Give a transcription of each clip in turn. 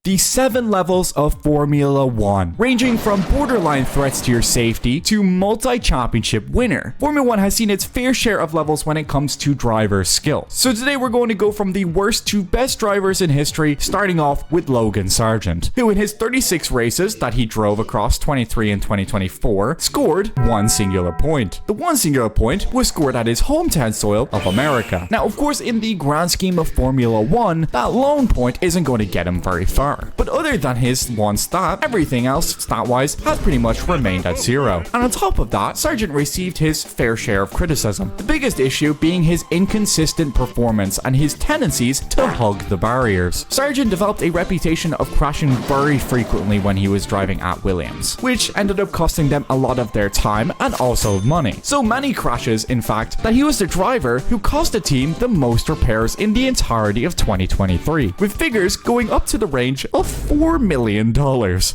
The 7 levels of Formula 1, ranging from borderline threats to your safety to multi-championship winner. Formula 1 has seen its fair share of levels when it comes to driver skill. So today we're going to go from the worst to best drivers in history, starting off with Logan Sargeant, who in his 36 races that he drove across 23 and 2024, scored one singular point. The one singular point was scored at his hometown soil of America. Now, of course, in the grand scheme of Formula 1, that lone point isn't going to get him very far. But other than his one stat, everything else stat-wise has pretty much remained at zero. And on top of that, Sargeant received his fair share of criticism. The biggest issue being his inconsistent performance and his tendencies to hug the barriers. Sargeant developed a reputation of crashing very frequently when he was driving at Williams, which ended up costing them a lot of their time and also money. So many crashes, in fact, that he was the driver who cost the team the most repairs in the entirety of 2023, with figures going up to the range of $4 million.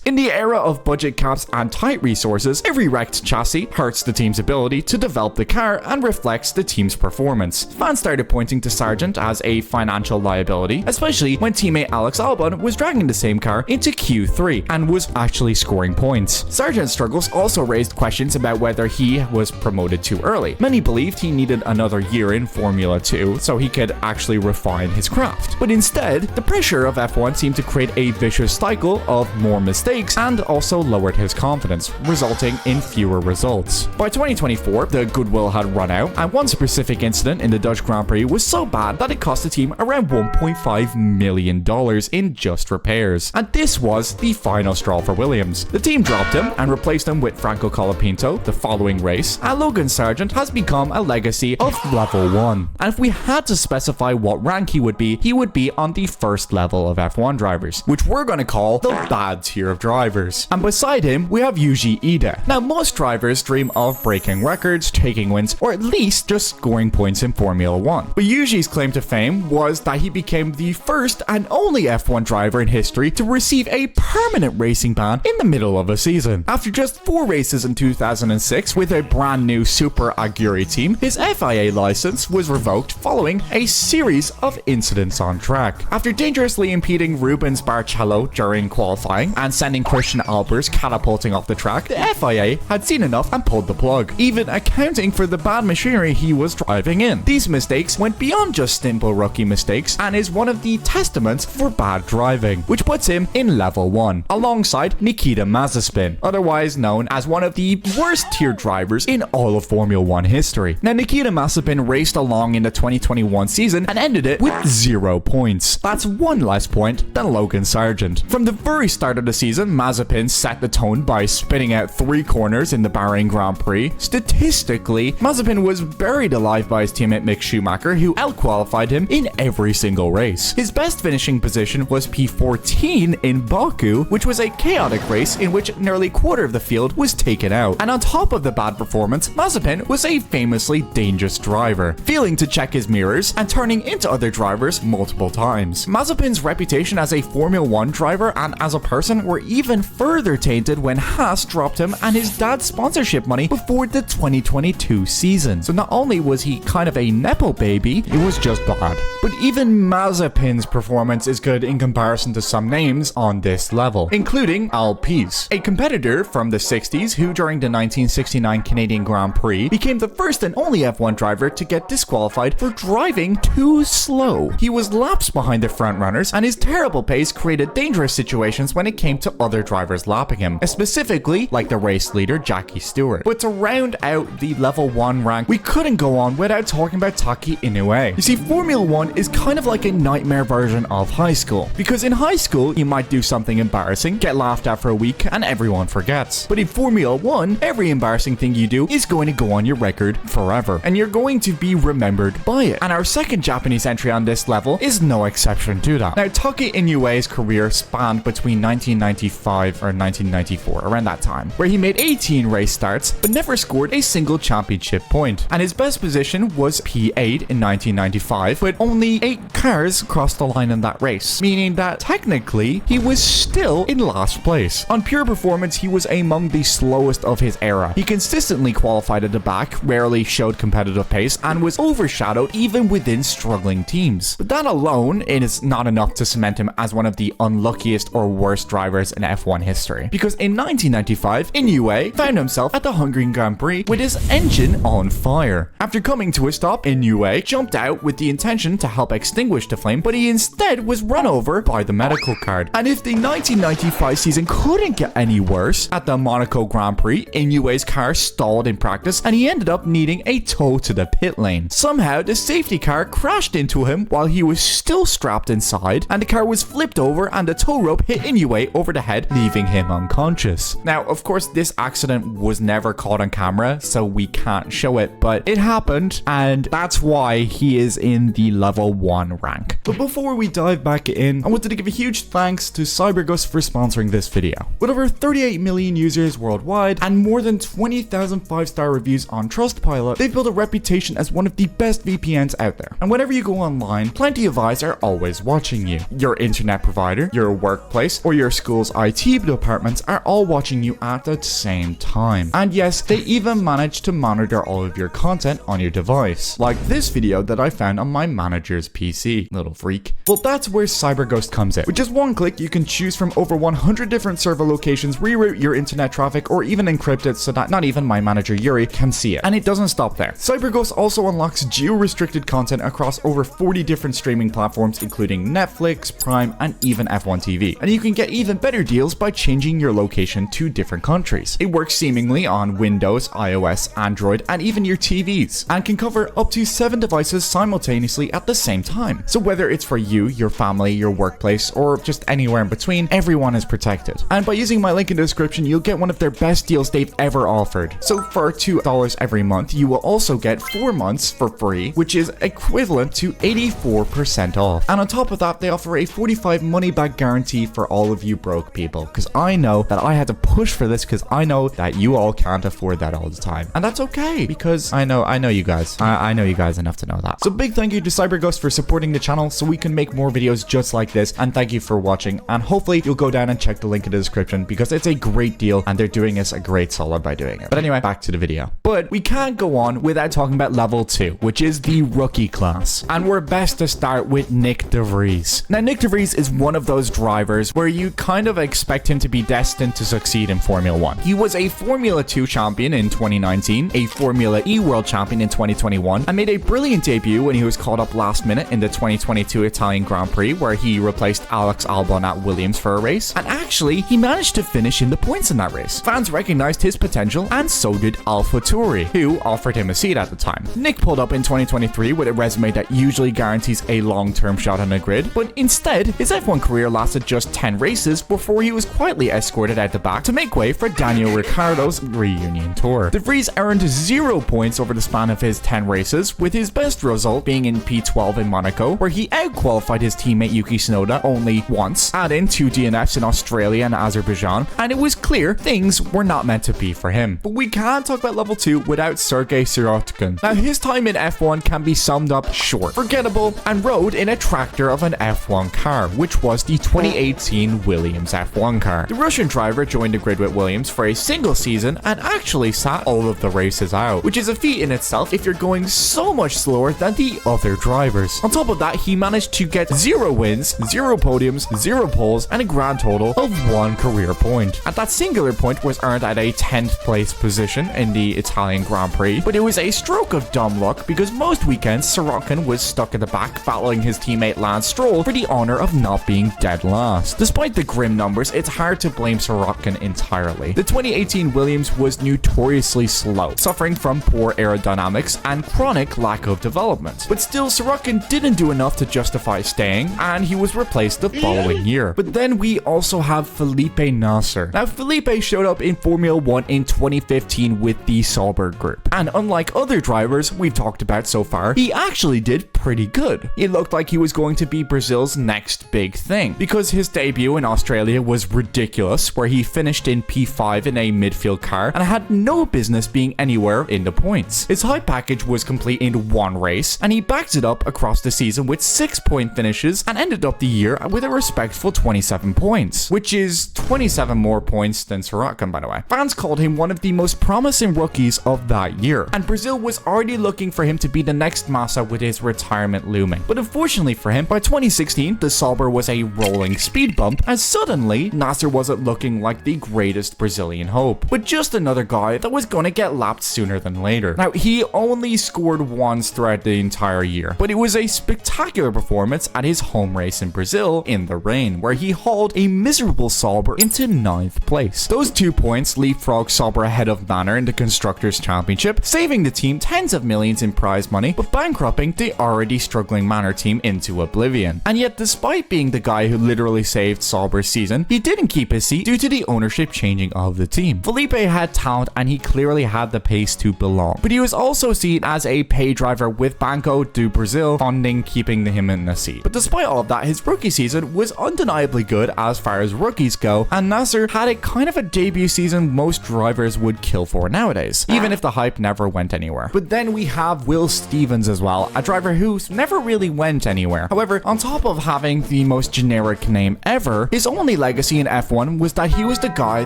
In the era of budget caps and tight resources, every wrecked chassis hurts the team's ability to develop the car and reflects the team's performance. Fans started pointing to Sargeant as a financial liability, especially when teammate Alex Albon was dragging the same car into Q3 and was actually scoring points. Sargeant's struggles also raised questions about whether he was promoted too early. Many believed he needed another year in Formula 2 so he could actually refine his craft. But instead, the pressure of F1 seemed to create a vicious cycle of more mistakes and also lowered his confidence, resulting in fewer results. By 2024, the goodwill had run out, and one specific incident in the Dutch Grand Prix was so bad that it cost the team around $1.5 million in just repairs. And this was the final straw for Williams. The team dropped him and replaced him with Franco Colapinto the following race, and Logan Sargeant has become a legacy of level 1. And if we had to specify what rank he would be on the first level of F1 drivers, which we're going to call the bad tier of drivers. And beside him, we have Yuji Ida. Now, most drivers dream of breaking records, taking wins, or at least just scoring points in Formula 1. But Yuji's claim to fame was that he became the first and only F1 driver in history to receive a permanent racing ban in the middle of a season. After just 4 races in 2006 with a brand new Super Aguri team, his FIA license was revoked following a series of incidents on track. After dangerously impeding Rubens Barrichello during qualifying and sending Christian Albers catapulting off the track, the FIA had seen enough and pulled the plug, even accounting for the bad machinery he was driving in. These mistakes went beyond just simple rookie mistakes and is one of the testaments for bad driving, which puts him in level 1, alongside Nikita Mazepin, otherwise known as one of the worst tier drivers in all of Formula 1 history. Now, Nikita Mazepin raced along in the 2021 season and ended it with 0 points. That's 1 less point than Logan Sargeant. From the very start of the season, Mazepin set the tone by spinning out 3 corners in the Bahrain Grand Prix. Statistically, Mazepin was buried alive by his teammate Mick Schumacher, who outqualified him in every single race. His best finishing position was P14 in Baku, which was a chaotic race in which nearly a quarter of the field was taken out. And on top of the bad performance, Mazepin was a famously dangerous driver, failing to check his mirrors and turning into other drivers multiple times. Mazepin's reputation as a Formula 1 driver and as a person were even further tainted when Haas dropped him and his dad's sponsorship money before the 2022 season. So not only was he kind of a nepo baby, it was just bad. But even Mazepin's performance is good in comparison to some names on this level, including Al Pease, a competitor from the 60s who during the 1969 Canadian Grand Prix became the first and only F1 driver to get disqualified for driving too slow. He was laps behind the front runners, and his terrible pace created dangerous situations when it came to other drivers lapping him, specifically like the race leader Jackie Stewart. But to round out the level 1 rank, we couldn't go on without talking about Taki Inoue. You see, Formula 1 is kind of like a nightmare version of high school, because in high school you might do something embarrassing, get laughed at for a week, and everyone forgets. But in Formula 1, every embarrassing thing you do is going to go on your record forever, and you're going to be remembered by it. And our second Japanese entry on this level is no exception to that. Now, Taki Inoue's career spanned between 1995 or 1994, around that time, where he made 18 race starts but never scored a single championship point. And his best position was P8 in 1995, but only 8 cars crossed the line in that race, meaning that technically he was still in last place. On pure performance, he was among the slowest of his era. He consistently qualified at the back, rarely showed competitive pace, and was overshadowed even within struggling teams. But that alone is not enough to cement him as one of of the unluckiest or worst drivers in F1 history. Because in 1995, Inoue found himself at the Hungarian Grand Prix with his engine on fire. After coming to a stop, Inoue jumped out with the intention to help extinguish the flame, but he instead was run over by the medical card. And if the 1995 season couldn't get any worse, at the Monaco Grand Prix, Inoue's car stalled in practice and he ended up needing a tow to the pit lane. Somehow, the safety car crashed into him while he was still strapped inside, and the car was flipped over and the tow rope hit Inoue over the head, leaving him unconscious. Now, of course, this accident was never caught on camera, so we can't show it, but it happened, and that's why he is in the level 1 rank. But before we dive back in, I wanted to give a huge thanks to CyberGhost for sponsoring this video. With over 38 million users worldwide and more than 20,000 5-star reviews on Trustpilot, they've built a reputation as one of the best VPNs out there. And whenever you go online, plenty of eyes are always watching you. Your internet provider, your workplace, or your school's IT departments are all watching you at the same time. And yes, they even manage to monitor all of your content on your device. Like this video that I found on my manager's PC. Little freak. Well, that's where CyberGhost comes in. With just one click, you can choose from over 100 different server locations, reroute your internet traffic, or even encrypt it so that not even my manager Yuri can see it. And it doesn't stop there. CyberGhost also unlocks geo-restricted content across over 40 different streaming platforms, including Netflix, Prime, and even F1 TV. And you can get even better deals by changing your location to different countries. It works seamlessly on Windows, iOS, Android, and even your TVs, and can cover up to 7 devices simultaneously at the same time. So whether it's for you, your family, your workplace, or just anywhere in between, everyone is protected. And by using my link in the description, you'll get one of their best deals they've ever offered. So for $2 every month, you will also get 4 months for free, which is equivalent to 84% off. And on top of that, they offer a 45 money back guarantee for all of you broke people, because I know that I had to push for this because I know that you all can't afford that all the time. And that's okay, because I know you guys. I know you guys enough to know that. So big thank you to CyberGhost for supporting the channel so we can make more videos just like this, and thank you for watching, and hopefully you'll go down and check the link in the description because it's a great deal and they're doing us a great solid by doing it. But anyway, back to the video. But we can't go on without talking about level 2, which is the rookie class. And we're best to start with Nick de Vries. Now, Nick de Vries is one of those drivers where you kind of expect him to be destined to succeed in Formula 1. He was a Formula 2 champion in 2019, a Formula E world champion in 2021, and made a brilliant debut when he was called up last minute in the 2022 Italian Grand Prix, where he replaced Alex Albon at Williams for a race. And actually, he managed to finish in the points in that race. Fans recognized his potential, and so did AlphaTauri, who offered him a seat at the time. Nick pulled up in 2023 with a resume that usually guarantees a long-term shot on the grid, but instead, his F1 career lasted just 10 races before he was quietly escorted out the back to make way for Daniel Ricciardo's reunion tour. De Vries earned 0 points over the span of his 10 races, with his best result being in P12 in Monaco, where he outqualified his teammate Yuki Tsunoda only once, adding 2 DNFs in Australia and Azerbaijan, and it was clear things were not meant to be for him. But we can't talk about level 2 without Sergei Sirotkin. Now, his time in F1 can be summed up short, forgettable, and rode in a tractor of an F1 car, which was the 2018 Williams F1 car. The Russian driver joined the grid with Williams for a single season and actually sat all of the races out, which is a feat in itself if you're going so much slower than the other drivers. On top of that, he managed to get 0 wins, 0 podiums, 0 poles, and a grand total of 1 career point. And that singular point was earned at a 10th place position in the Italian Grand Prix, but it was a stroke of dumb luck because most weekends Sirotkin was stuck at the back battling his teammate Lance Stroll for the honor of not being dead last. Despite the grim numbers, it's hard to blame Sirotkin entirely. The 2018 Williams was notoriously slow, suffering from poor aerodynamics and chronic lack of development. But still, Sirotkin didn't do enough to justify staying, and he was replaced the following year. But then we also have Felipe Nasser. Now, Felipe showed up in Formula 1 in 2015 with the Sauber group, and unlike other drivers we've talked about so far, he actually did pretty good. It looked like he was going to be Brazil's next big thing, because his debut in Australia was ridiculous, where he finished in P5 in a midfield car and had no business being anywhere in the points. His high package was complete in 1 race, and he backed it up across the season with 6-point finishes and ended up the year with a respectful 27 points, which is 27 more points than Sirotkin, by the way. Fans called him one of the most promising rookies of that year, and Brazil was already looking for him to be the next Massa with his retirement looming. But unfortunately for him, by 2016, the Sauber was was a rolling speed bump, as suddenly Nasser wasn't looking like the greatest Brazilian hope, but just another guy that was gonna get lapped sooner than later. Now, he only scored once throughout the entire year, but it was a spectacular performance at his home race in Brazil in the rain, where he hauled a miserable Sauber into 9th place. Those 2 points leapfrog Sauber ahead of Manor in the Constructors' Championship, saving the team tens of millions in prize money, but bankrupting the already struggling Manor team into oblivion. And yet, despite being the guy who literally saved Sauber's season, he didn't keep his seat due to the ownership changing of the team. Felipe had talent and he clearly had the pace to belong, but he was also seen as a pay driver with Banco do Brazil funding keeping him in the seat. But despite all of that, his rookie season was undeniably good as far as rookies go, and Nasser had a kind of a debut season most drivers would kill for nowadays, even if the hype never went anywhere. But then we have Will Stevens as well, a driver who never really went anywhere. However, on top of having the most generic name ever, his only legacy in F1 was that he was the guy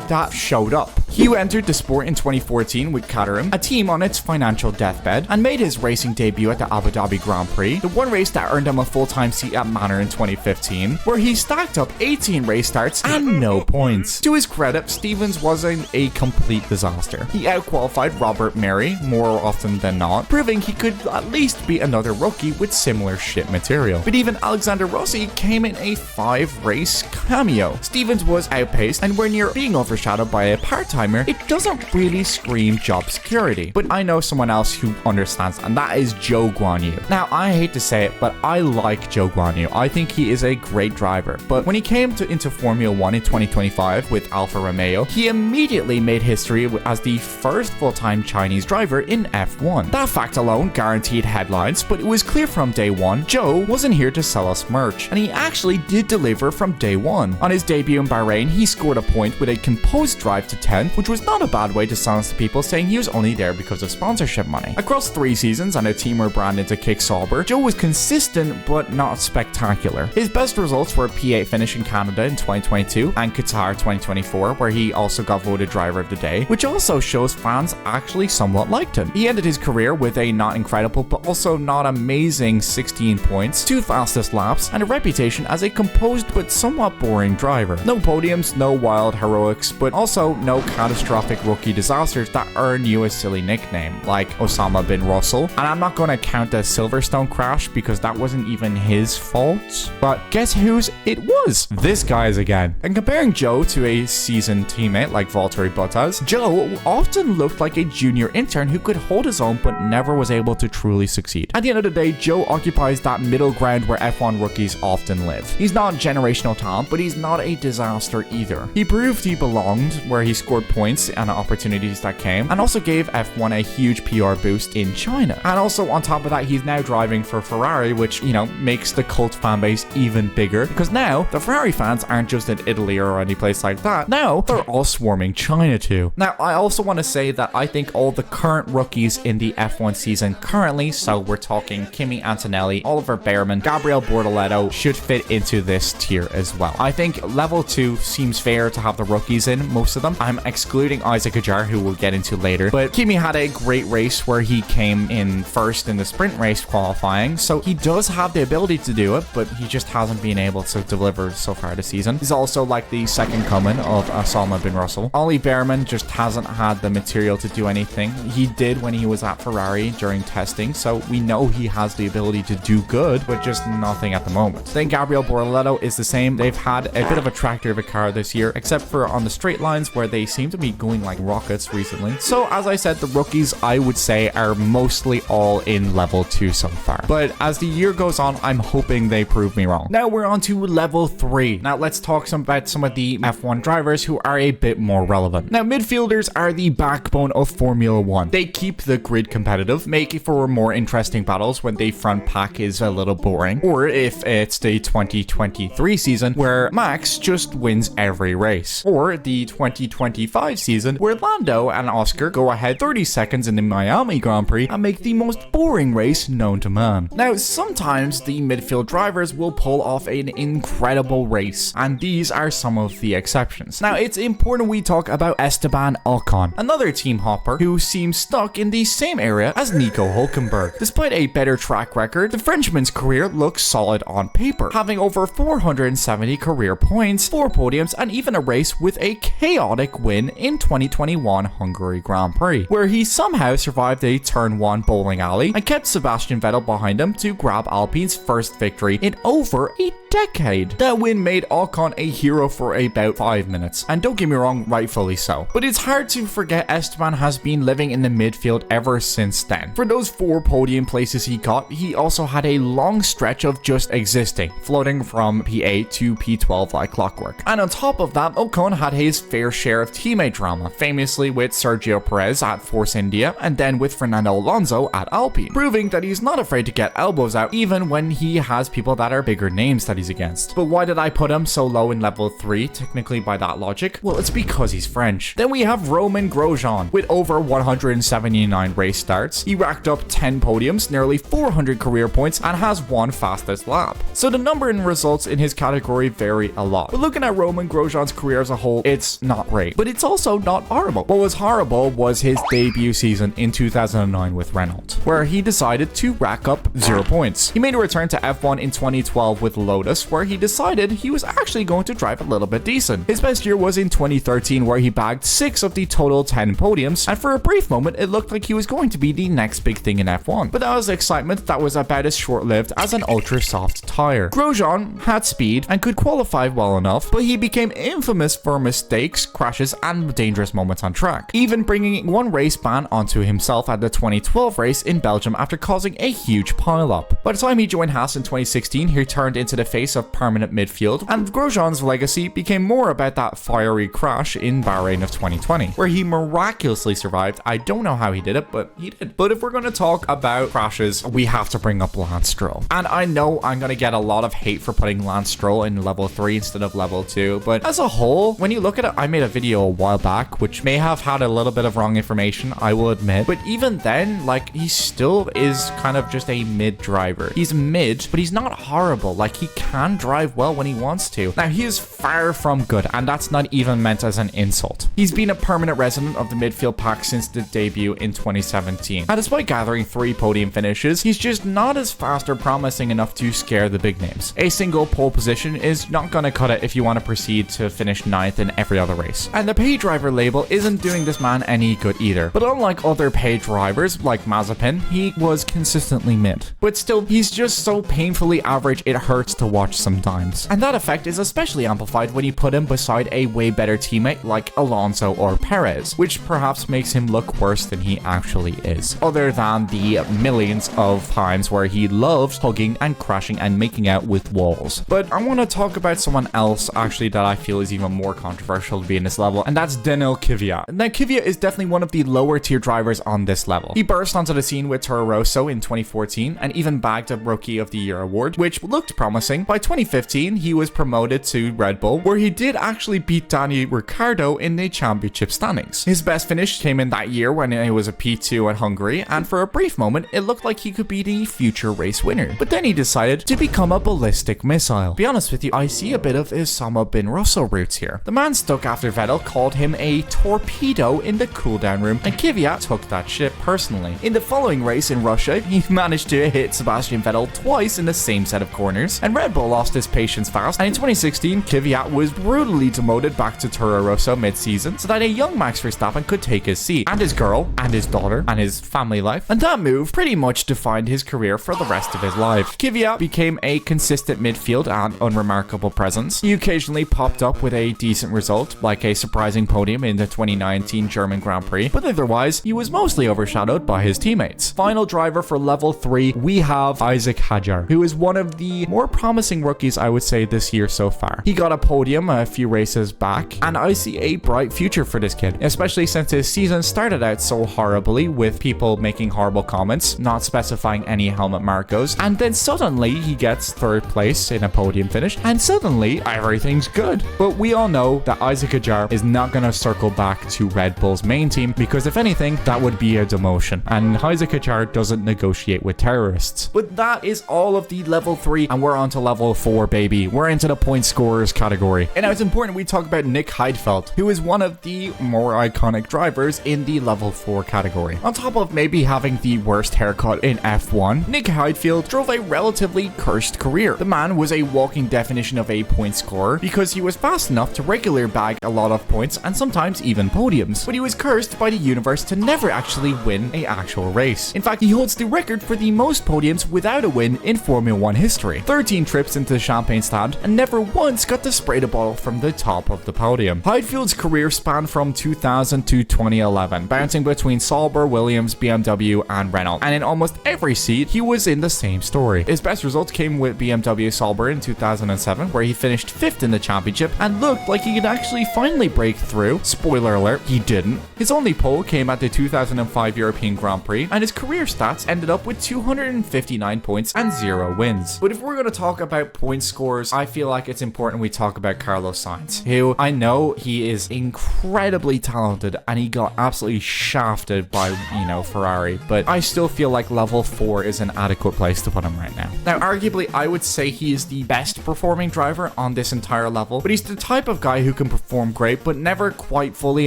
that showed up. He entered the sport in 2014 with Caterham, a team on its financial deathbed, and made his racing debut at the Abu Dhabi Grand Prix, the one race that earned him a full-time seat at Manor in 2015, where he stacked up 18 race starts and no points. To his credit, Stevens wasn't a complete disaster. He outqualified Robert Mary more often than not, proving he could at least beat another rookie with similar shit material. But even Alexander Rossi came in a 5-race cameo. Stevens was outpaced, and when you're being overshadowed by a part-timer, it doesn't really scream job security. But I know someone else who understands, and that is Zhou Guanyu. Now, I hate to say it, but I like Zhou Guanyu. I think he is a great driver. But when he came into Formula 1 in 2025 with Alfa Romeo, he immediately made history as the first full-time Chinese driver in F1. That fact alone guaranteed headlines, but it was clear from day one, Zhou wasn't here to sell us merch, and he actually did deliver from day one. On his debut in Bahrain, he scored a point with a composed drive to 10th, which was not a bad way to silence the people saying he was only there because of sponsorship money. Across 3 seasons and a team rebranded to Kick Sauber, Zhou was consistent but not spectacular. His best results were a P8 finish in Canada in 2022 and Qatar 2024, where he also got voted driver of the day, which also shows fans actually somewhat liked him. He ended his career with a not incredible but also not amazing 16 points, 2 fastest laps, and a reputation as a composed but somewhat boring driver. No podiums, no wild heroics, but also no catastrophic rookie disasters that earn you a silly nickname, like Osama bin Russell. And I'm not going to count the Silverstone crash because that wasn't even his fault. But guess whose it was? This guy's again. And comparing Zhou to a seasoned teammate like Valtteri Bottas, Zhou often looked like a junior intern who could hold his own but never was able to truly succeed. At the end of the day, Zhou occupies that middle ground where F1 rookies often live. He's not generational talent, but he's not a disaster either. He proved he belonged where he scored points and opportunities that came, and also gave F1 a huge PR boost in China. And also on top of that, he's now driving for Ferrari, which, you know, makes the cult fan base even bigger, because now the Ferrari fans aren't just in Italy or any place like that. Now they're all swarming China too. Now, I also want to say that I think all the current rookies in the F1 season currently, so we're talking Kimi Antonelli, Oliver Behrman, Gabriel Bortoleto, should fit into this tier as well. I think level 2 seems fair to have the rookies in, most of them. I'm excluding Isaac Ajar, who we'll get into later, but Kimi had a great race where he came in first in the sprint race qualifying, so he does have the ability to do it, but he just hasn't been able to deliver so far this season. He's also like the second coming of Osama bin Russell. Ollie Behrman just hasn't had the material to do anything. He did when he was at Ferrari during testing, so we know he has the ability to do good, but just nothing at the moment. Then Gabriel Bortoleto is the same. They've had a bit of a tractor of a car this year, except for on the straight lines where they seem to be going like rockets recently. So as I said, the rookies I would say are mostly all in level 2 so far. But as the year goes on, I'm hoping they prove me wrong. Now we're on to level 3. Now let's talk about some of the F1 drivers who are a bit more relevant. Now midfielders are the backbone of Formula 1. They keep the grid competitive, make for more interesting battles when the front pack is a little boring, or if it's the 2023 season where Max just wins every race, or the 2025 2025 season, where Lando and Oscar go ahead 30 seconds in the Miami Grand Prix and make the most boring race known to man. Now, sometimes the midfield drivers will pull off an incredible race, and these are some of the exceptions. Now, it's important we talk about Esteban Ocon, another team hopper who seems stuck in the same area as Nico Hülkenberg. Despite a better track record, the Frenchman's career looks solid on paper, having over 470 career points, 4 podiums, and even a race with a chaotic win in 2021 Hungary Grand Prix, where he somehow survived a turn 1 bowling alley and kept Sebastian Vettel behind him to grab Alpine's first victory in over a decade. That win made Ocon a hero for about 5 minutes, and don't get me wrong, rightfully so. But it's hard to forget Esteban has been living in the midfield ever since then. For those 4 podium places he got, he also had a long stretch of just existing, floating from P8 to P12 like clockwork. And on top of that, Ocon had his fair share of teammate drama, famously with Sergio Perez at Force India, and then with Fernando Alonso at Alpine, proving that he's not afraid to get elbows out even when he has people that are bigger names that he's against. But why did I put him so low in level 3, technically by that logic? Well, it's because he's French. Then we have Romain Grosjean. With over 179 race starts, he racked up 10 podiums, nearly 400 career points, and has 1 fastest lap. So the number and results in his category vary a lot. But looking at Romain Grosjean's career as a whole, it's not great. But it's also not horrible. What was horrible was his debut season in 2009 with Renault, where he decided to rack up 0 points. He made a return to F1 in 2012 with Lotus, where he decided he was actually going to drive a little bit decent. His best year was in 2013, where he bagged 6 of the total 10 podiums, and for a brief moment it looked like he was going to be the next big thing in F1. But that was excitement that was about as short-lived as an ultra soft tire. Grosjean had speed and could qualify well enough, but he became infamous for mistakes, crashes, and dangerous moments on track, even bringing 1 race ban onto himself at the 2012 race in Belgium after causing a huge pile-up. By the time he joined Haas in 2016, he turned into the face of permanent midfield, and Grosjean's legacy became more about that fiery crash in Bahrain of 2020, where he miraculously survived. I don't know how he did it, but he did. But if we're going to talk about crashes, we have to bring up Lance Stroll. And I know I'm going to get a lot of hate for putting Lance Stroll in level 3 instead of level 2, but as a whole, when you look at it, I made a video a while back, which may have had a little bit of wrong information, I will admit, but even then, like, he still is kind of just a mid driver. He's mid, but he's not horrible. Like, he can drive well when he wants to. Now, he is far from good, and that's not even meant as an insult. He's been a permanent resident of the midfield pack since the debut in 2017. And despite gathering 3 podium finishes, he's just not as fast or promising enough to scare the big names. A single pole position is not gonna cut it if you want to proceed to finish 9th in every other race. And the pay driver label isn't doing this man any good either. But unlike other pay drivers like Mazepin, he was consistently mid. But still, he's just so painfully average it hurts to watch sometimes. And that effect is especially amplified when you put him beside a way better teammate like Alonso or Perez, which perhaps makes him look worse than he actually is, other than the millions of times where he loved hugging and crashing and making out with walls. But I want to talk about someone else actually that I feel is even more controversial to be in this level, and that's Daniil Kvyat. Now, Kvyat is definitely one of the lower tier drivers on this level. He burst onto the scene with Toro Rosso in 2014 and even bagged a Rookie of the Year award, which looked promising. By 2015, he was promoted to Red Bull, where he did actually beat Danny Ricciardo in the championship standings. His best finish came in that year when he was a P2 at Hungary, and for a brief moment, it looked like he could be the future race winner. But then he decided to become a ballistic missile. To be honest with you, I see a bit of Osama bin Russell roots here. The man stuck after Vettel called him a torpedo in the cooldown room, and Kvyat took that shit personally. In the following race in Russia, he managed to hit Sebastian Vettel twice in the same set of corners, and Red Bull lost his patience fast, and in 2016, Kvyat was brutally demoted back to Toro Rosso mid-season so that a young Max Verstappen could take his seat, and his girl, and his daughter, and his family life, and that move pretty much defined his career for the rest of his life. Kvyat became a consistent midfield and unremarkable presence. He occasionally popped up with a decent result, like a surprising podium in the 2019 German Grand Prix, but otherwise, he was mostly overshadowed by his teammates. Final driver for level 3, we have Isaac Hadjar, who is one of the more promising rookies I would say this year so far. He got a podium a few races back, and I see a bright future for this kid, especially since his season started out so horribly with people making horrible comments, not specifying any helmet marcos, and then suddenly he gets 3rd place in a podium finish, and suddenly everything's good. But we all know that Isaac Hadjar is not going to circle back to Red Bull's main team because if anything, that would be a demotion. And Isaac Kajar doesn't negotiate with terrorists. But that is all of the level 3 and we're on to level 4, baby. We're into the point scorers category. And now it's important we talk about Nick Heidfeld, who is one of the more iconic drivers in the level 4 category. On top of maybe having the worst haircut in F1, Nick Heidfeld drove a relatively cursed career. The man was a walking definition of a point scorer because he was fast enough to regularly bag a lot of points and sometimes even podiums. But he was cursed by the universe to never actually win an actual race. In fact, he holds the record for the most podiums without a win in Formula 1 history. 13 trips into the champagne stand and never once got to spray the bottle from the top of the podium. Heidfeld's career spanned from 2000 to 2011, bouncing between Sauber, Williams, BMW and Renault. And in almost every seat, he was in the same story. His best results came with BMW Sauber in 2007, where he finished 5th in the championship and looked like he could actually finally break through. Spoiler alert, he didn't. His only pole came at the 2005 European Grand Prix, and his career stats ended up with 259 points and 0 wins. But if we're going to talk about point scores, I feel like it's important we talk about Carlos Sainz, who I know he is incredibly talented and he got absolutely shafted by, Ferrari, but I still feel like level 4 is an adequate place to put him right now. Now, arguably, I would say he is the best performing driver on this entire level, but he's the type of guy who can perform great, but never quite fully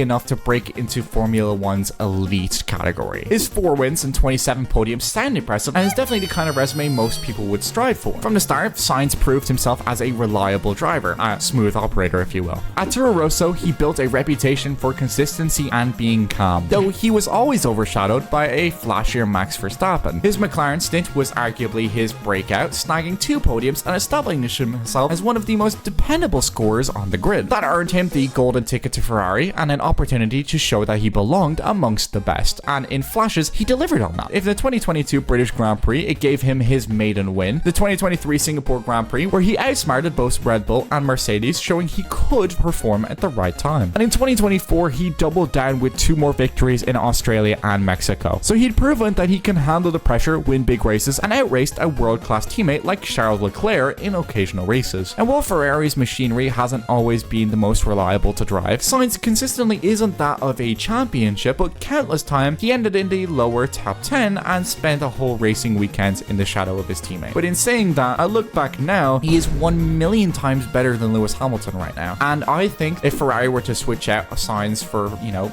enough to break into Formula 1's elite category. His 4 wins and 27 podiums sound impressive, and is definitely the kind of resume most people would strive for. From the start, Sainz proved himself as a reliable driver, a smooth operator if you will. At Toro Rosso, he built a reputation for consistency and being calm, though he was always overshadowed by a flashier Max Verstappen. His McLaren stint was arguably his breakout, snagging 2 podiums and establishing himself as one of the most dependable scorers on the grid. That earned him the golden ticket to Ferrari and an opportunity to show that he belonged amongst the best, and in flashes, he delivered on that. In the 2022 British Grand Prix, it gave him his maiden win. The 2023 Singapore Grand Prix, where he outsmarted both Red Bull and Mercedes, showing he could perform at the right time. And in 2024, he doubled down with 2 more victories in Australia and Mexico. So he'd proven that he can handle the pressure, win big races, and outraced a world-class teammate like Charles Leclerc in occasional races. And while Ferrari's machinery hasn't always been the most reliable to drive, Sainz consistently isn't that of a championship, but countless times he ended in the lower top 10 and spent a whole racing weekend in the shadow of his teammate. But in saying that, I look back now, he is 1 million times better than Lewis Hamilton right now. And I think if Ferrari were to switch out Sainz for,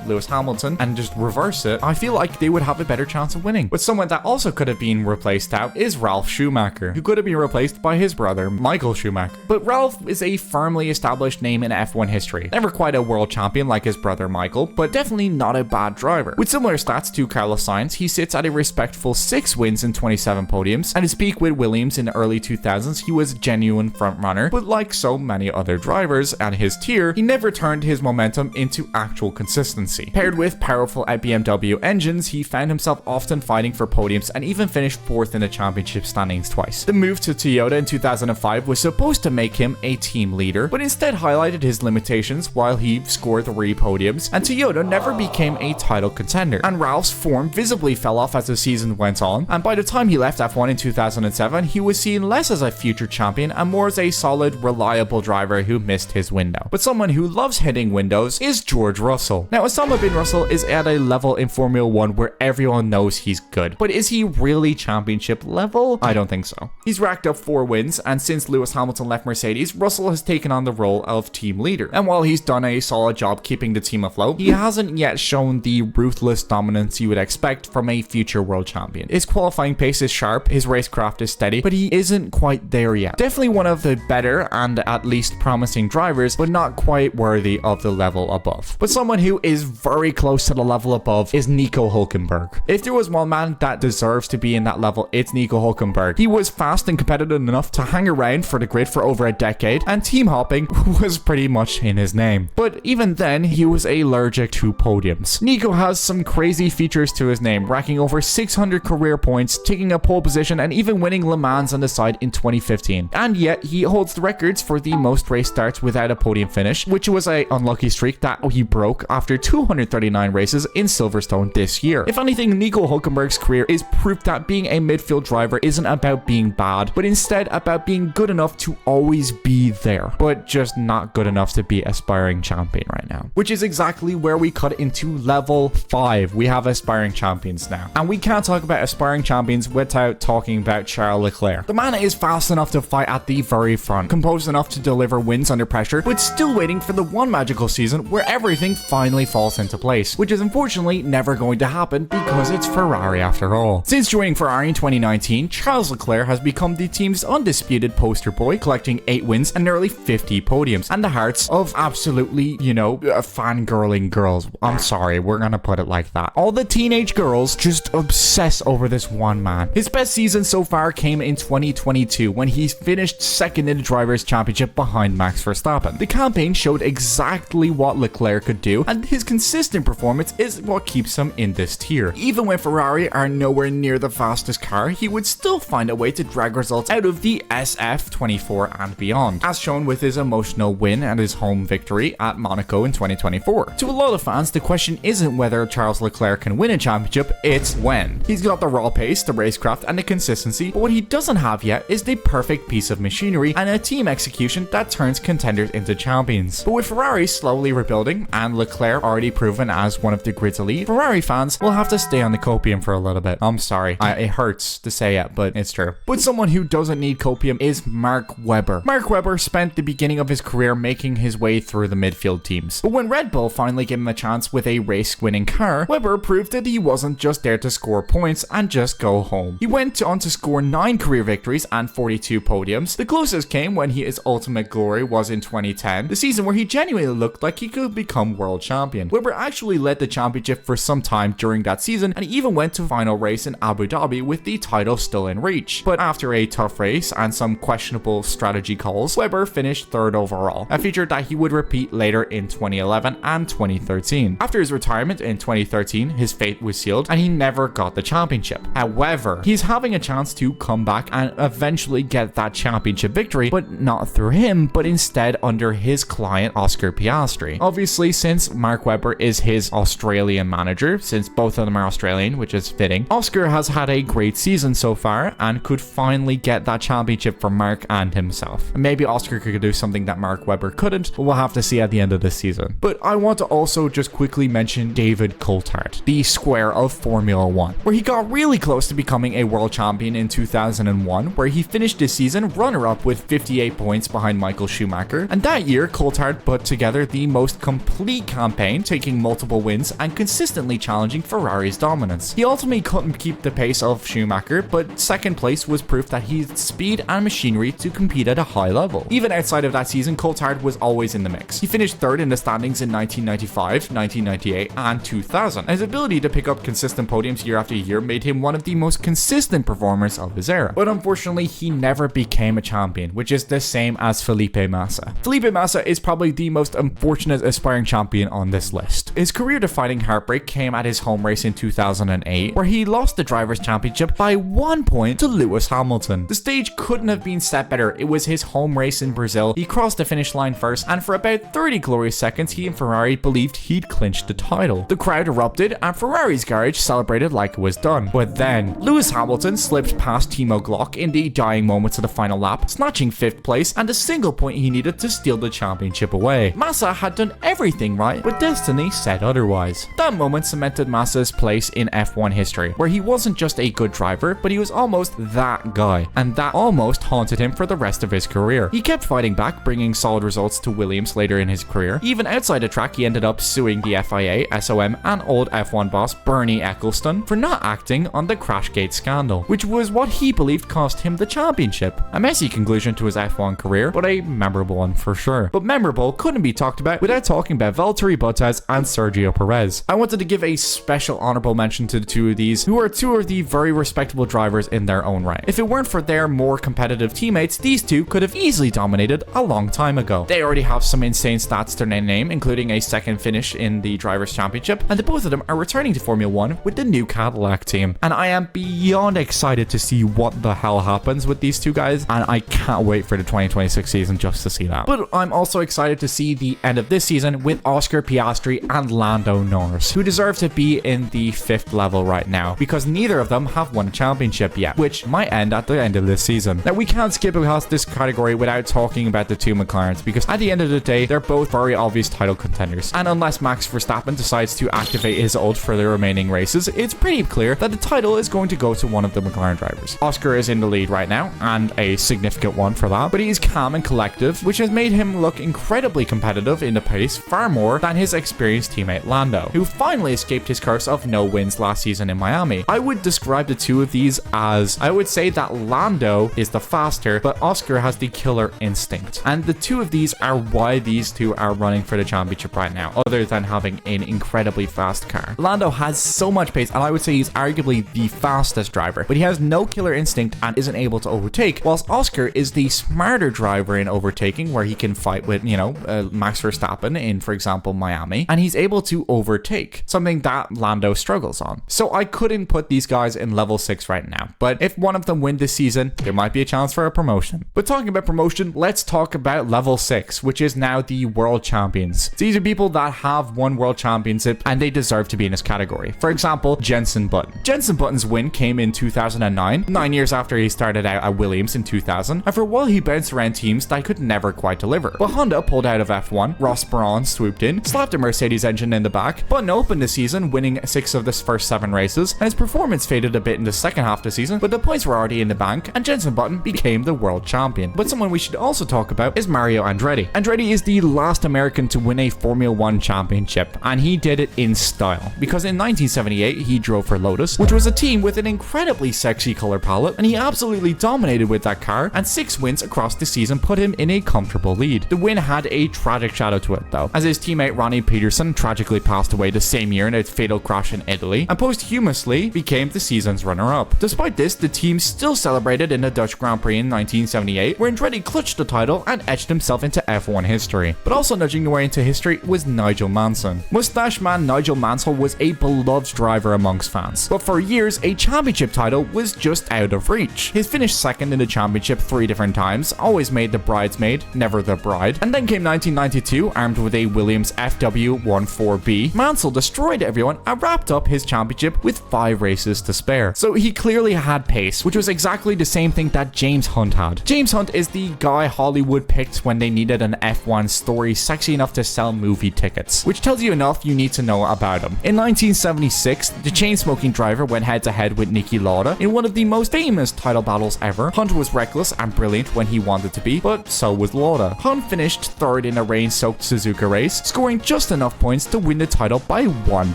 Lewis Hamilton and just reverse it, I feel like they would have a better chance of winning. But someone that also could have been replaced out is Ralf Schumacher, who could have been replaced by his brother, Michael Schumacher. But Ralf is a firmly established name in F1 history. Never quite a world champion like his brother Michael, but definitely not a bad driver. With similar stats to Carlos Sainz, he sits at a respectful 6 wins and 27 podiums. At his peak with Williams in the early 2000s, he was a genuine frontrunner, but like so many other drivers at his tier, he never turned his momentum into actual consistency. Paired with powerful BMW engines, he found himself often fighting for podiums and even finished 4th in the championship standings twice. The move to Toyota in 2005 was supposed to make him a team leader, but instead highlighted his limitations while he scored 3 podiums, and Toyota never became a title contender. And Ralph's form visibly fell off as the season went on, and by the time he left F1 in 2007, he was seen less as a future champion and more as a solid, reliable driver who missed his window. But someone who loves hitting windows is George Russell. Now, Osama bin Russell is at a level in Formula 1 where everyone knows he's good, but is he really championship level? I don't think so. He's racked up 4 wins, and since Lewis Hamilton left Mercedes, Russell has taken on the role of team leader. And while he's done a solid job keeping the team afloat, he hasn't yet shown the ruthless dominance you would expect from a future world champion. His qualifying pace is sharp, his racecraft is steady, but he isn't quite there yet. Definitely one of the better and at least promising drivers, but not quite worthy of the level above. But someone who is very close to the level above is Nico Hülkenberg. If there was one man that deserves to be in that level, it's Nico Hülkenberg. He was fast and competitive enough to hang around for the grid for over a decade, and team hopping was pretty much in his name. But even then, he was allergic to podiums. Nico has some crazy features to his name, racking over 600 career points, taking a pole position, and even winning Le Mans on the side in 2015. And yet, he holds the records for the most race starts without a podium finish, which was an unlucky streak that he broke after 239 races in Silverstone this year. If anything, Nico Hülkenberg's career is proof that being a midfield driver isn't about being bad, but instead about being good enough to always be there, but just not good enough to be aspiring champion. campaign right now, which is exactly where we cut into level 5. We have aspiring champions now, and we can't talk about aspiring champions without talking about Charles Leclerc. The man is fast enough to fight at the very front, composed enough to deliver wins under pressure, but still waiting for the one magical season where everything finally falls into place, which is unfortunately never going to happen because it's Ferrari after all. Since joining Ferrari in 2019, Charles Leclerc has become the team's undisputed poster boy, collecting 8 wins and nearly 50 podiums, and the hearts of absolutely, fangirling girls. I'm sorry, we're gonna put it like that. All the teenage girls just obsess over this one man. His best season so far came in 2022 when he finished second in the Drivers' Championship behind Max Verstappen. The campaign showed exactly what Leclerc could do, and his consistent performance is what keeps him in this tier. Even when Ferrari are nowhere near the fastest car, he would still find a way to drag results out of the SF24 and beyond, as shown with his emotional win and his home victory at Monaco in 2024. To a lot of fans, the question isn't whether Charles Leclerc can win a championship, it's when. He's got the raw pace, the racecraft, and the consistency, but what he doesn't have yet is the perfect piece of machinery and a team execution that turns contenders into champions. But with Ferrari slowly rebuilding and Leclerc already proven as one of the grid's elite, Ferrari fans will have to stay on the copium for a little bit. I'm sorry, it hurts to say it, but it's true. But someone who doesn't need copium is Mark Webber. Mark Webber spent the beginning of his career making his way through the midfield teams. But when Red Bull finally gave him a chance with a race-winning car, Webber proved that he wasn't just there to score points and just go home. He went on to score 9 career victories and 42 podiums. The closest came when his ultimate glory was in 2010, the season where he genuinely looked like he could become world champion. Webber actually led the championship for some time during that season, and he even went to final race in Abu Dhabi with the title still in reach. But after a tough race and some questionable strategy calls, Webber finished 3rd overall, a feature that he would repeat later in 2011 and 2013. After his retirement in 2013, his fate was sealed and he never got the championship. However, he's having a chance to come back and eventually get that championship victory, but not through him, but instead under his client Oscar Piastri. Obviously, since Mark Webber is his Australian manager, since both of them are Australian, which is fitting, Oscar has had a great season so far and could finally get that championship for Mark and himself. And maybe Oscar could do something that Mark Webber couldn't, but we'll have to see at the end of this season. But I want to also just quickly mention David Coulthard, the square of Formula 1, where he got really close to becoming a world champion in 2001, where he finished his season runner-up with 58 points behind Michael Schumacher. And that year, Coulthard put together the most complete campaign, taking multiple wins and consistently challenging Ferrari's dominance. He ultimately couldn't keep the pace of Schumacher, but second place was proof that he had speed and machinery to compete at a high level. Even outside of that season, Coulthard was always in the mix. He finished 3rd in the standings in 1995, 1998, and 2000. And his ability to pick up consistent podiums year after year made him one of the most consistent performers of his era. But unfortunately, he never became a champion, which is the same as Felipe Massa. Felipe Massa is probably the most unfortunate aspiring champion on this list. His career-defining heartbreak came at his home race in 2008, where he lost the Drivers' Championship by 1 point to Lewis Hamilton. The stage couldn't have been set better. It was his home race in Brazil. He crossed the finish line first, and for about 30 glorious seconds, he and Ferrari believed he'd clinched the title. The crowd erupted, and Ferrari's garage celebrated like it was done. But then, Lewis Hamilton slipped past Timo Glock in the dying moments of the final lap, snatching 5th place and a single point he needed to steal the championship away. Massa had done everything right, but destiny said otherwise. That moment cemented Massa's place in F1 history, where he wasn't just a good driver, but he was almost that guy, and that almost haunted him for the rest of his career. He kept fighting back, bringing solid results to Williams later in his career. Even outside the track, he ended up suing the FIA, SOM, and old F1 boss Bernie Ecclestone for not acting on the Crashgate scandal, which was what he believed cost him the championship. A messy conclusion to his F1 career, but a memorable one for sure. But memorable couldn't be talked about without talking about Valtteri Bottas and Sergio Perez. I wanted to give a special honorable mention to the two of these, who are two of the very respectable drivers in their own right. If it weren't for their more competitive teammates, these two could have easily dominated a long time ago. They already have some insane stats to their name, including a 2nd finish in the Drivers' Championship, and the both of them are returning to Formula 1 with the new Cadillac team. And I am beyond excited to see what the hell happens with these two guys, and I can't wait for the 2026 season just to see that. But I'm also excited to see the end of this season with Oscar Piastri and Lando Norris, who deserve to be in the 5th level right now, because neither of them have won a championship yet, which might end at the end of this season. Now, we can't skip past this category without talking about the two McLarens, because at the end of the day, they're both very obvious title contenders. And unless Max Verstappen decides to activate his ult for the remaining races, it's pretty clear that the title is going to go to one of the McLaren drivers. Oscar is in the lead right now, and a significant one for that, but he's calm and collective, which has made him look incredibly competitive in the pace, far more than his experienced teammate Lando, who finally escaped his curse of no wins last season in Miami. I would describe the two of these as, I would say that Lando is the faster, but Oscar has the killer instinct. And the two of these are why these two are running for the championship right now, other than having an incredibly fast car. Lando has so much pace, and I would say he's arguably the fastest driver, but he has no killer instinct and isn't able to overtake, whilst Oscar is the smarter driver in overtaking, where he can fight with, Max Verstappen in, for example, Miami, and he's able to overtake, something that Lando struggles on. So I couldn't put these guys in level 6 right now, but if one of them win this season, there might be a chance for a promotion. But talking about promotion, let's talk about level 6, which is now the World Champions. These are people that have won World Championship and they deserve to be in this category. For example, Jenson Button. Jenson Button's win came in 2009, 9 years after he started out at Williams in 2000, and for a while he bounced around teams that could never quite deliver. But Honda pulled out of F1, Ross Brawn swooped in, slapped a Mercedes engine in the back. Button opened the season, winning 6 of the first 7 races, and his performance faded a bit in the second half of the season, but the points were already in the bank, and Jenson Button became the world champion. But someone we should also talk about is Mario Andretti. Andretti is the last American to win a Formula 1 championship, and he did it in style, because in 1978 he drove for Lotus, which was a team with an incredibly sexy color palette, and he absolutely dominated with that car, and 6 wins across the season put him in a comfortable lead. The win had a tragic shadow to it though, as his teammate Ronnie Peterson tragically passed away the same year in a fatal crash in Italy, and posthumously became the season's runner-up. Despite this, the team still celebrated in the Dutch Grand Prix in 1978, where Andretti clutched the title and etched himself into F1 history. But also nudging the way into history was Nigel Mansell. Mustache man Nigel Mansell was a beloved driver amongst fans, but for years a championship title was just out of reach. His finished second in the championship 3 different times, always made the bridesmaid, never the bride. And then came 1992, armed with a Williams FW14B. Mansell destroyed everyone and wrapped up his championship with 5 races to spare. So he clearly had pace, which was exactly the same thing that James Hunt had. James Hunt is the guy Hollywood picked when they needed an F1 story sexy enough to sell movie tickets, which tells you enough you need to know about him. In 1976, the chain-smoking driver went head-to-head with Niki Lauda in one of the most famous title battles ever. Hunt was reckless and brilliant when he wanted to be, but so was Lauda. Hunt finished 3rd in a rain-soaked Suzuka race, scoring just enough points to win the title by 1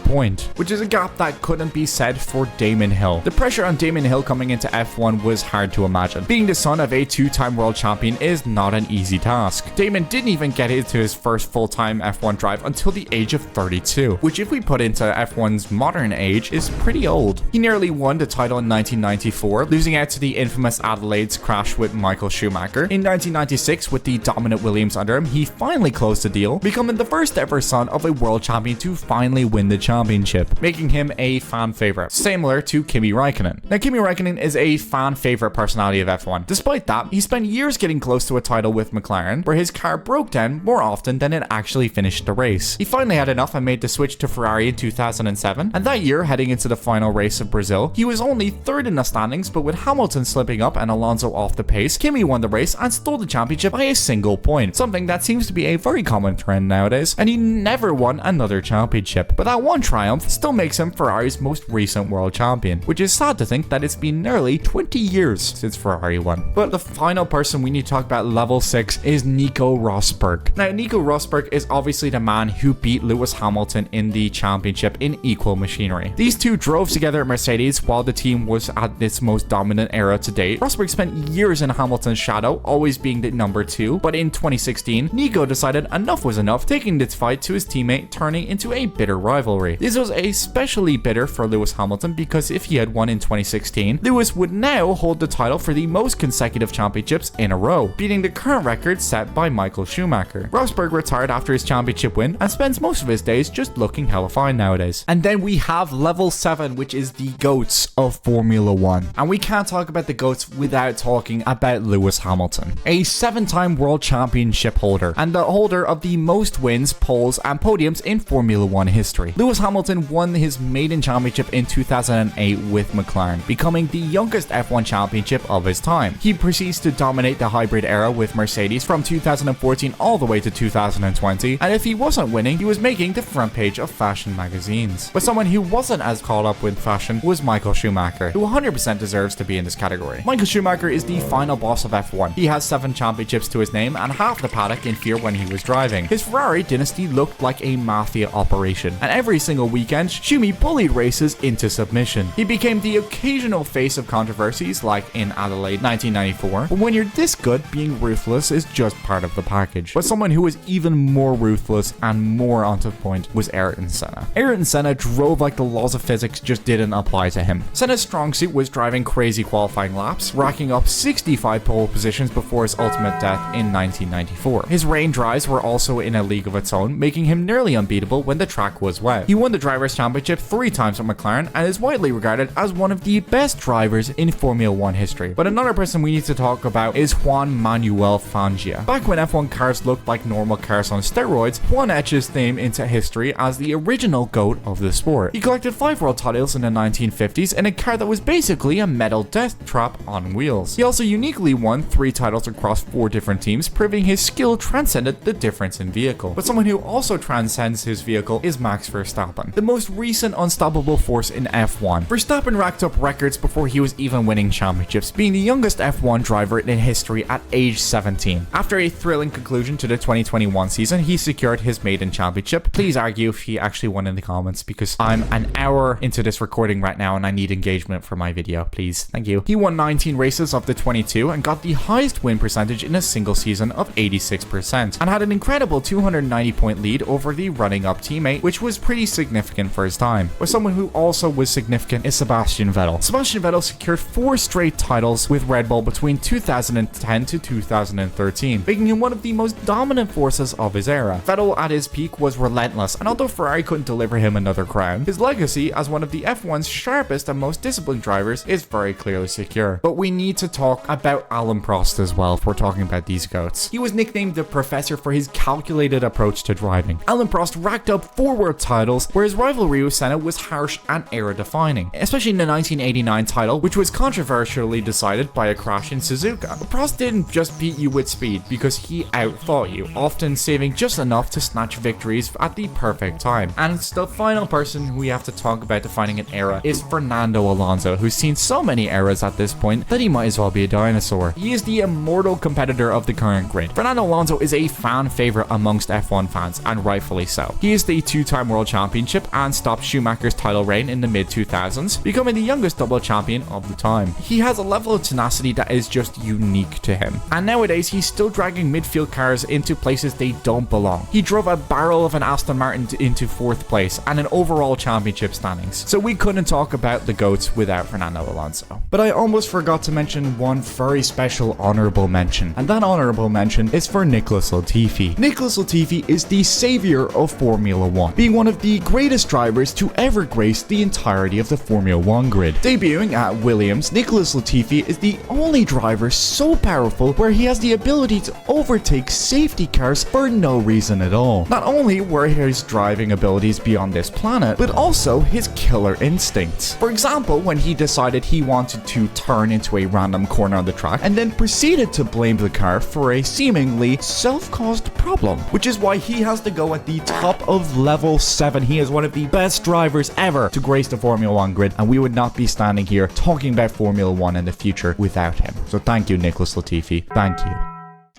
point, which is a gap that couldn't be said for Damon Hill. The pressure on Damon Hill coming into F1 was hard to imagine. Being the son of a 2-time world champion is not an easy task. Damon didn't even get into his first full-time F1 drive until the age of 32, which if we put into F1's modern age is pretty old. He nearly won the title in 1994, losing out to the infamous Adelaide's crash with Michael Schumacher. In 1996, with the dominant Williams under him, he finally closed the deal, becoming the first ever son of a world champion to finally win the championship, making him a fan favorite, similar to Kimi Räikkönen. Now, Kimi Räikkönen is a fan favorite personality of F1. Despite that, he spent years getting close to a title with McLaren, where his car broke down more often than it actually finished the race. He finally had enough and made the switch to Ferrari in 2007, and that year, heading into the final race of Brazil, he was only 3rd in the standings, but with Hamilton slipping up and Alonso off the pace, Kimi won the race and stole the championship by a single point, something that seems to be a very common trend nowadays, and he never won another championship. But that one triumph still makes him Ferrari's most recent world champion, which is sad to think that it's been nearly 20 years since Ferrari won. But the final person we need to talk about level 6 is Nico Rosberg. Now, Nico Rosberg is obviously the man who beat Lewis Hamilton in the championship in equal machinery. These two drove together at Mercedes while the team was at its most dominant era to date. Rosberg spent years in Hamilton's shadow, always being the number 2, but in 2016, Nico decided enough was enough, taking this fight to his teammate, turning into a bitter rivalry. This was especially bitter for Lewis Hamilton because if he had won in 2016, Lewis would now hold the title for the most consecutive championships in a row, beating the current record set by Michael Schumacher. Rosberg retired after his championship win and spends most of his days just looking hella fine nowadays. And then we have level 7, which is the GOATs of Formula 1. And we can't talk about the GOATs without talking about Lewis Hamilton, a 7-time world championship holder and the holder of the most wins, poles, and podiums in Formula 1 history. Lewis Hamilton won his maiden championship in 2008 with McLaren, becoming the youngest F1 championship of his time. He proceeds to dominate the hybrid era with Mercedes from 2014 all the way to 2018 2020, and if he wasn't winning, he was making the front page of fashion magazines. But someone who wasn't as caught up with fashion was Michael Schumacher, who 100% deserves to be in this category. Michael Schumacher is the final boss of F1. He has 7 championships to his name and half the paddock in fear when he was driving. His Ferrari dynasty looked like a mafia operation, and every single weekend, Schumi bullied races into submission. He became the occasional face of controversies like in Adelaide 1994, but when you're this good, being ruthless is just part of the package. But someone who was even more ruthless and more onto point was Ayrton Senna. Ayrton Senna drove like the laws of physics just didn't apply to him. Senna's strong suit was driving crazy qualifying laps, racking up 65 pole positions before his ultimate death in 1994. His rain drives were also in a league of its own, making him nearly unbeatable when the track was wet. He won the Drivers' Championship 3 times with McLaren and is widely regarded as one of the best drivers in Formula 1 history. But another person we need to talk about is Juan Manuel Fangio. Back when F1 cars looked like normal cars on steroids, Juan etched his name into history as the original GOAT of the sport. He collected 5 world titles in the 1950s in a car that was basically a metal death trap on wheels. He also uniquely won 3 titles across 4 different teams, proving his skill transcended the difference in vehicle. But someone who also transcends his vehicle is Max Verstappen, the most recent unstoppable force in F1. Verstappen racked up records before he was even winning championships, being the youngest F1 driver in history at age 17. After a thrilling conclusion to the 2021 season, he secured his maiden championship. Please argue if he actually won in the comments, because I'm an hour into this recording right now and I need engagement for my video, please. Thank you. He won 19 races of the 22 and got the highest win percentage in a single season of 86%, and had an incredible 290 point lead over the running up teammate, which was pretty significant for his time. But someone who also was significant is Sebastian Vettel. Sebastian Vettel secured 4 straight titles with Red Bull between 2010 to 2013, making him one of the most dominant forces of his era. Vettel at his peak was relentless, and although Ferrari couldn't deliver him another crown, his legacy as one of the F1's sharpest and most disciplined drivers is very clearly secure. But we need to talk about Alain Prost as well if we're talking about these GOATs. He was nicknamed the Professor for his calculated approach to driving. Alain Prost racked up 4 world titles, where his rivalry with Senna was harsh and era-defining, especially in the 1989 title, which was controversially decided by a crash in Suzuka. But Prost didn't just beat you with speed, because he outthought you, often saving just enough to snatch victories at the perfect time. And the final person who we have to talk about defining an era is Fernando Alonso, who's seen so many eras at this point that he might as well be a dinosaur. He is the immortal competitor of the current grid. Fernando Alonso is a fan favorite amongst F1 fans, and rightfully so. He is the 2-time world championship and stopped Schumacher's title reign in the mid-2000s, becoming the youngest double champion of the time. He has a level of tenacity that is just unique to him, and nowadays he's still dragging midfield cars into places they don't belong. He drove a barrel of an Aston Martin into 4th place and an overall championship standings, so we couldn't talk about the GOATs without Fernando Alonso. But I almost forgot to mention one very special honorable mention, and that honorable mention is for Nicholas Latifi. Nicholas Latifi is the savior of Formula 1, being one of the greatest drivers to ever grace the entirety of the Formula 1 grid. Debuting at Williams, Nicholas Latifi is the only driver so powerful where he has the ability to overtake safety cars for no reason at all. Not only were his driving abilities beyond this planet, but also his killer instincts. For example, when he decided he wanted to turn into a random corner on the track and then proceeded to blame the car for a seemingly self-caused problem, which is why he has to go at the top of level 7. He is one of the best drivers ever to grace the Formula 1 grid, and we would not be standing here talking about Formula 1 in the future without him. So thank you, Nicholas Latifi. Thank you.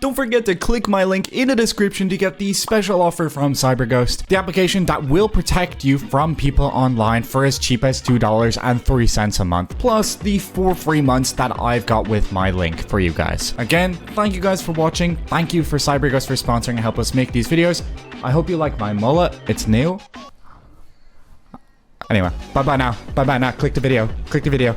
Don't forget to click my link in the description to get the special offer from CyberGhost, the application that will protect you from people online for as cheap as $2.03 a month, plus the 4 free months that I've got with my link for you guys. Again, thank you guys for watching. Thank you for CyberGhost for sponsoring and help us make these videos. I hope you like my mullet. It's new. Anyway, bye-bye now. Bye-bye now. Click the video. Click the video.